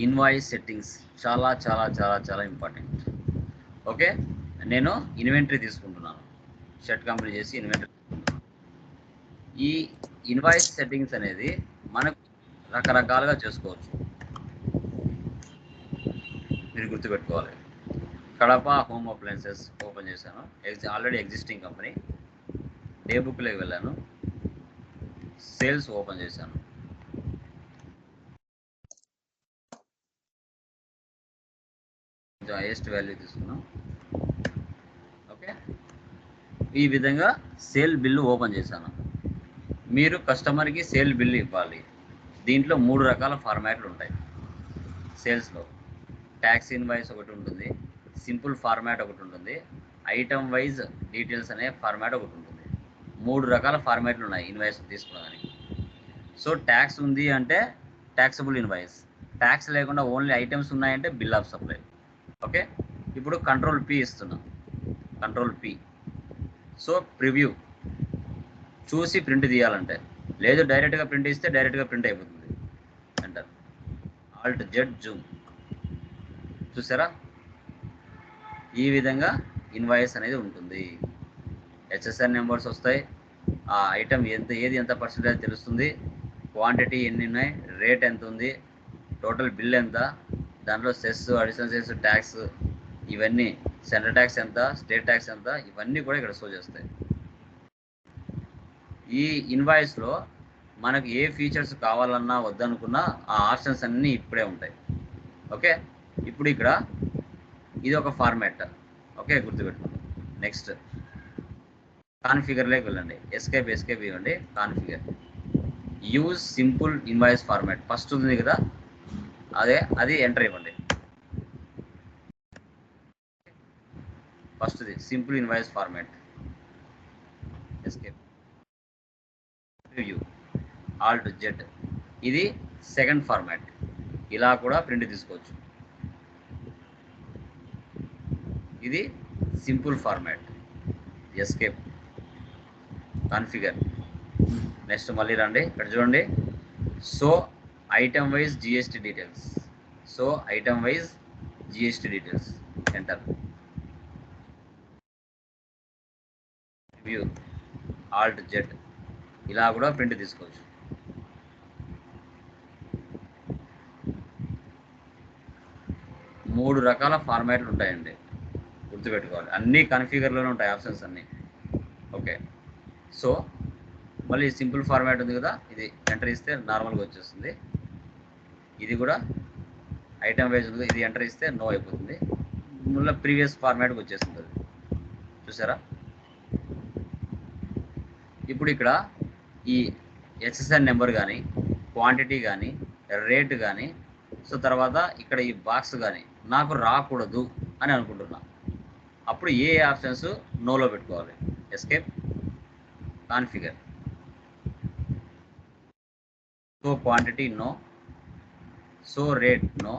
Invoice settings చాలా చాలా చాలా చాలా ఇంపార్టెంట్. ఓకే, నేను ఇన్వెంటరీ తీసుకుంటున్నాను. షర్ట్ కంపెనీ చేసి ఇన్వెంటరీ. ఈ ఇన్వాయిస్ సెట్టింగ్స్ అనేది మనకు రకరకాలుగా చేసుకోవచ్చు. మీరు గుర్తుపెట్టుకోవాలి. కడప హోమ్ అప్లయన్సెస్ ఓపెన్ చేశాను. Already existing company. డే బుక్లోకి వెళ్ళాను. సేల్స్ ఓపెన్ చేశాను. హైయెస్ట్ వాల్యూ తీసుకున్నాం. ఓకే, ఈ విధంగా సేల్ బిల్లు ఓపెన్ చేశాను. మీరు కస్టమర్కి సేల్ బిల్లు ఇవ్వాలి. దీంట్లో 3 రకాల ఫార్మాట్లు ఉంటాయి సేల్స్లో. ట్యాక్స్ ఇన్వాయిస్ ఒకటి ఉంటుంది, సింపుల్ ఫార్మాట్ ఒకటి ఉంటుంది, ఐటమ్ వైజ్ డీటెయిల్స్ అనే ఫార్మాట్ ఒకటి ఉంటుంది. 3 రకాల ఫార్మాట్లు ఉన్నాయి ఇన్వాయిస్ తీసుకోవడానికి. సో ట్యాక్స్ ఉంది అంటే ట్యాక్సబుల్ ఇన్వాయిస్, ట్యాక్స్ లేకుండా ఓన్లీ ఐటమ్స్ ఉన్నాయంటే బిల్ ఆఫ్ సప్లై. ఓకే, ఇప్పుడు కంట్రోల్ పి ఇస్తున్నాం. Control P. సో ప్రివ్యూ చూసి ప్రింట్ తీయాలంటే, లేదు డైరెక్ట్గా ప్రింట్ ఇస్తే డైరెక్ట్గా ప్రింట్ అయిపోతుంది. ఎంటర్. Alt Z zoom. చూసారా, ఈ విధంగా ఇన్వాయిస్ అనేది ఉంటుంది. హెచ్ఎస్ఆర్ నెంబర్స్ వస్తాయి. ఆ ఐటమ్ ఏది ఎంత పర్సెంటేజ్ తెలుస్తుంది, క్వాంటిటీ ఎన్ని ఉన్నాయి, రేట్ ఎంత ఉంది, టోటల్ బిల్ ఎంత, దాంట్లో సెస్, అడిషనల్ సెస్, ట్యాక్స్, ఇవన్నీ, సెంట్రల్ ట్యాక్స్ ఎంత, స్టేట్ ట్యాక్స్ ఎంత, ఇవన్నీ కూడా ఇక్కడ షో చేస్తాయి. ఈ ఇన్వాయిస్లో మనకు ఏ ఫీచర్స్ కావాలన్నా వద్దనుకున్నా ఆ ఆప్షన్స్ అన్నీ ఇప్పుడే ఉంటాయి. ఓకే, ఇప్పుడు ఇక్కడ ఇది ఒక ఫార్మాట్. ఓకే, గుర్తుపెట్టుకోండి. నెక్స్ట్ కాన్ఫిగర్లోకి వెళ్ళండి. ఎస్కేప్ ఇవ్వండి. Configure. Use simple invoice format first ఉంది కదా, అది ఎంటర్ ఇవ్వండి. ఫస్ట్ది simple invoice format. Escape, preview, alt Z. ఇది సెకండ్ ఫార్మాట్. ఇలా కూడా ప్రింట్ తీసుకోవచ్చు. ఇది simple format. Escape, configure. Next మళ్ళీ రండి, ఇక్కడ చూడండి. So item wise GST details. So item wise GST details. Enter. View, Alt Z. ఇలా కూడా ప్రింట్ తీసుకోవచ్చు. మూడు రకాల ఫార్మాట్లు ఉంటాయండి, గుర్తుపెట్టుకోవాలి. అన్నీ కాన్ఫిగర్లోనే ఉంటాయి ఆప్షన్స్ అన్నీ. ఓకే, సో మళ్ళీ సింపుల్ ఫార్మాట్ ఉంది కదా, ఇది ఎంటర్ ఇస్తే నార్మల్గా వచ్చేస్తుంది. ఇది కూడా ఐటమ్ వైజ్ ఉంది, ఇది ఎంటర్ ఇస్తే నో అయిపోతుంది. మళ్ళీ ప్రీవియస్ ఫార్మాట్కి వచ్చేస్తుంది అది. చూసారా, ఇప్పుడు ఇక్కడ ఈ హెచ్ఎస్ఆర్ నెంబర్ కానీ, క్వాంటిటీ కానీ, రేట్ కానీ, సో తర్వాత ఇక్కడ ఈ బాక్స్ కానీ నాకు రాకూడదు అని అనుకుంటున్నా. అప్పుడు ఏ ఆప్షన్స్ నోలో పెట్టుకోవాలి. Escape, configure. Show quantity no, show rate no,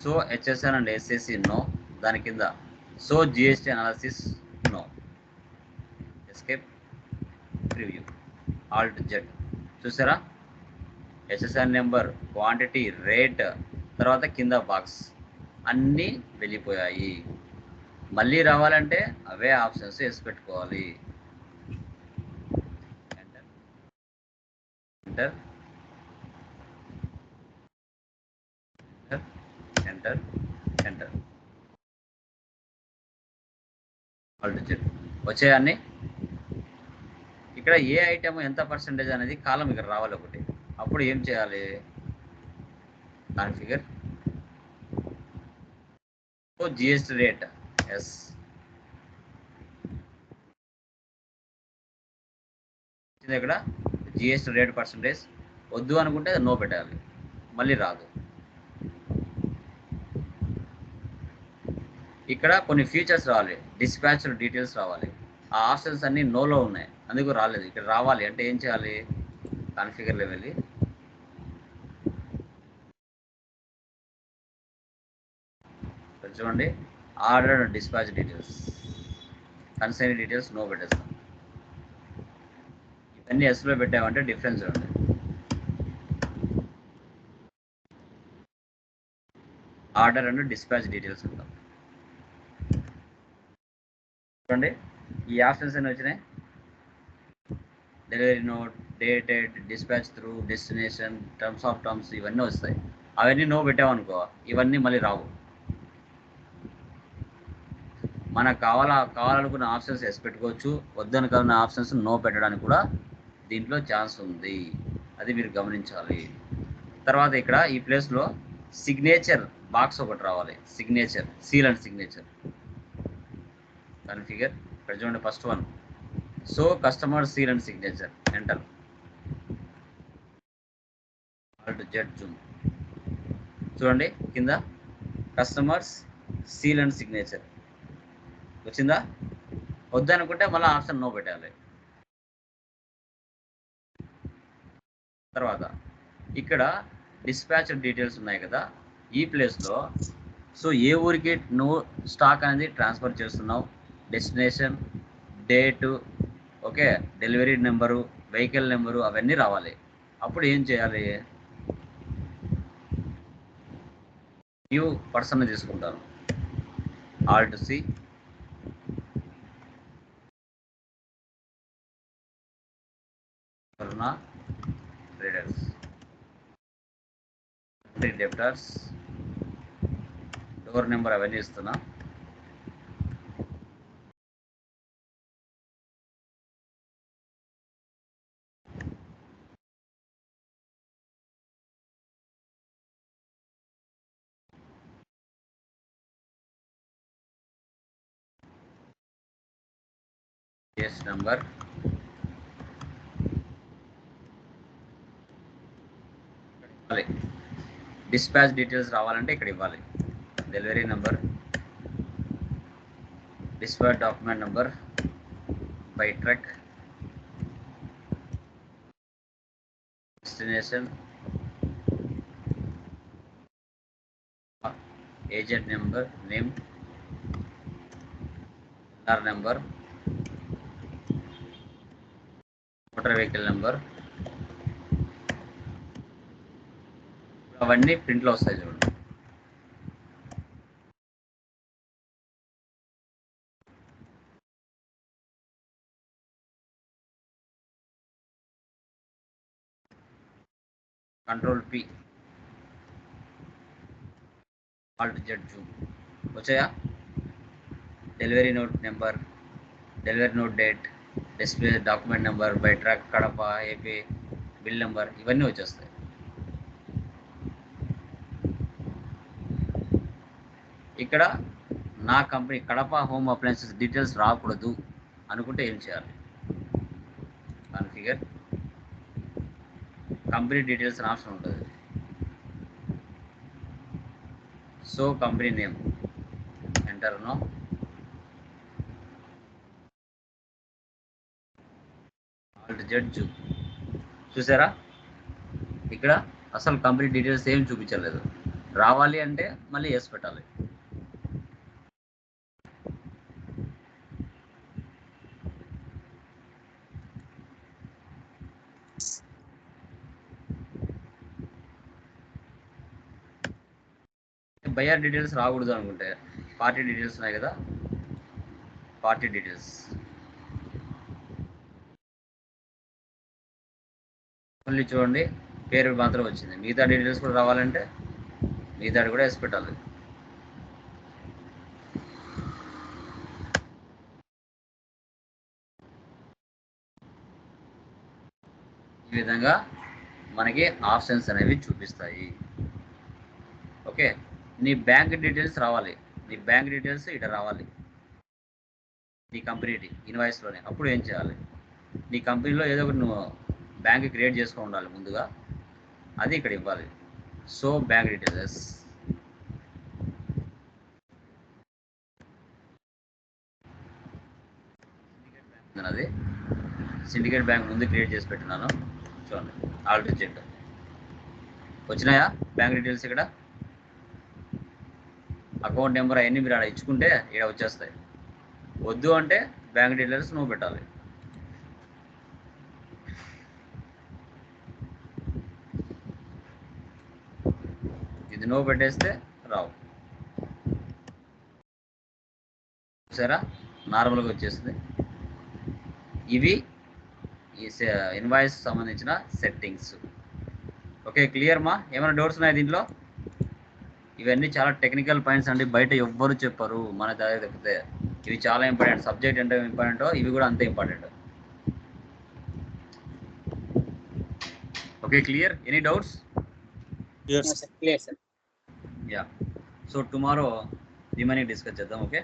show HSR and SSC no, దాని కింద show GST analysis no. Escape, preview, alt Z. చూసారా, హెచ్ఎస్ఆర్ నెంబర్, క్వాంటిటీ, రేట్, తర్వాత కింద బాక్స్ అన్నీ వెళ్ళిపోయాయి. మళ్ళీ రావాలంటే అవే ఆప్షన్స్ వేసి పెట్టుకోవాలి. Enter, enter, enter, enter. Alt Z. వచ్చాయన్నీ. ఇక్కడ ఏ ఐటమ్ ఎంత పర్సెంటేజ్ అనేది కాలం ఇక్కడ రావాలి ఒకటి. అప్పుడు ఏం చేయాలి, configure. Show GST rate yes, ఇక్కడ జిఎస్టీ రేట్ పర్సెంటేజ్. వద్దు అనుకుంటే నో పెట్టాలి, మళ్ళీ రాదు. ఇక్కడ కొన్ని ఫీచర్స్ రావాలి, డిస్పాచ్ డీటెయిల్స్ రావాలి. ఆ ఆప్షన్స్ అన్నీ నోలో ఉన్నాయి, అందుకు రాలేదు. ఇక్కడ రావాలి అంటే ఏం చేయాలి, కాన్ఫిగర్లో వెళ్ళి చూడండి, order dispatch details, consign details no పెట్టేస్తాం. ఇవన్నీ ఎస్లో పెట్టామంటే డిఫరెన్స్ చూడండి. ఆర్డర్ అండ్ డిస్పాచ్ డీటెయిల్స్ ఉంటాం. చూడండి ఈ ఆప్షన్స్ అన్ని వచ్చినాయి. Delivery note, dated, dispatch through, destination, terms ఇవన్నీ వస్తాయి. అవన్నీ నో పెట్టామనుకో ఇవన్నీ మళ్ళీ రావు. మనకు కావాలనుకున్న ఆప్షన్స్ ఎస్ పెట్టుకోవచ్చు, వద్దనుకున్న ఆప్షన్స్ నో పెట్టడానికి కూడా దీంట్లో ఛాన్స్ ఉంది. అది మీరు గమనించాలి. తర్వాత ఇక్కడ ఈ ప్లేస్లో సిగ్నేచర్ బాక్స్ ఒకటి రావాలి. Signature, seal and signature configure. ఇక్కడ చూడండి first one, so customer seal and signature. Enter. Z Zoom. చూడండి కింద కస్టమర్స్ సీల్ అండ్ సిగ్నేచర్ వచ్చిందా? వద్దనుకుంటే మళ్ళీ ఆప్షన్ నో పెట్టాలి. తర్వాత ఇక్కడ డిస్పాచ్ డీటెయిల్స్ ఉన్నాయి కదా, ఈ ప్లేస్లో సో ఏ ఊరికి నో స్టాక్ అనేది ట్రాన్స్ఫర్ చేస్తున్నావు, destination, date, okay, delivery number, vehicle number అవన్నీ రావాలి. అప్పుడు ఏం చేయాలి? న్యూ పర్సన్ తీసుకుంటాను. Alt C, Karuna traders, debtors, door number అవన్నీ ఇస్తున్నా. కేస్ నెంబర్, డిస్పాచ్ డీటెయిల్స్ రావాలంటే ఇక్కడ ఇవ్వాలి. Delivery number, dispatch document number, by truck, destination, agent number, name, R number, motor vehicle number, అవన్నీ ప్రింట్లో వస్తాయి చూడండి. Control P, alt Z zoom వచ్చాయా? Delivery note number, delivery note date, display document number, by truck Kadapa AP, bill number ఇవన్నీ వచ్చేస్తాయి. ఇక్కడ నా company Kadapa home appliances details రాకూడదు అనుకుంటే ఏం చేయాలి? కాన్ఫిగర్, కంపెనీ డీటెయిల్స్ అని ఆప్షన్ ఉంటుంది. Show company name enter no. Alt Z zoom చూసారా? ఇక్కడ అసలు కంపెనీ డీటెయిల్స్ ఏం చూపించలేదు. రావాలి అంటే మళ్ళీ ఎస్ పెట్టాలి. బయర్ డీటెయిల్స్ రాకూడదు అనుకుంటే పార్టీ డీటెయిల్స్ ఉన్నాయి కదా, పార్టీ డీటెయిల్స్ మళ్ళీ చూడండి పేరు మాత్రం వచ్చింది. మిగతా డీటెయిల్స్ కూడా రావాలంటే మిగతాది కూడా వేసి పెట్టాలి. ఈ విధంగా మనకి ఆప్షన్స్ అనేవి చూపిస్తాయి. ఓకే, నీ బ్యాంక్ డీటెయిల్స్ రావాలి. నీ బ్యాంక్ డీటెయిల్స్ ఇక్కడ రావాలి నీ కంపెనీ ఇన్వాయిస్లోనే. అప్పుడు ఏం చేయాలి? నీ కంపెనీలో ఏదో ఒకటి నువ్వు బ్యాంక్ క్రియేట్ చేసుకొని ఉండాలి ముందుగా, అది ఇక్కడ ఇవ్వాలి. సో బ్యాంక్ డీటెయిల్స్, అది సిండికేట్ బ్యాంక్ ముందు క్రియేట్ చేసి పెట్టినాను. చూడండి ఆల్ట్ జెడ్ వచ్చినాయా బ్యాంక్ డీటెయిల్స్. ఇక్కడ అకౌంట్ నెంబర్ అవన్నీ మీరు అక్కడ ఇచ్చుకుంటే ఇక్కడ వచ్చేస్తాయి. వద్దు అంటే బ్యాంక్ డీటెయిల్స్ నువ్వు పెట్టాలి. ఇది నువ్వు పెట్టేస్తే రావు. చూసారా నార్మల్గా వచ్చేస్తుంది. ఇవి ఈ ఇన్వాయిస్ సంబంధించిన సెట్టింగ్స్. ఓకే క్లియర్ మా? ఏమైనా డౌట్స్ ఉన్నాయి దీంట్లో? ఇవన్నీ చాలా టెక్నికల్ పాయింట్స్ అండి, బయట ఎవ్వరు చెప్పరు మన దగ్గర తప్పితే. ఇవి చాలా ఇంపార్టెంట్. సబ్జెక్ట్ ఎంత ఇంపార్టెంటో ఇవి కూడా అంతే important. Okay clear? Any doubts? Clear sir. Yeah. So tomorrow remaining discuss చేద్దాం. ఓకే.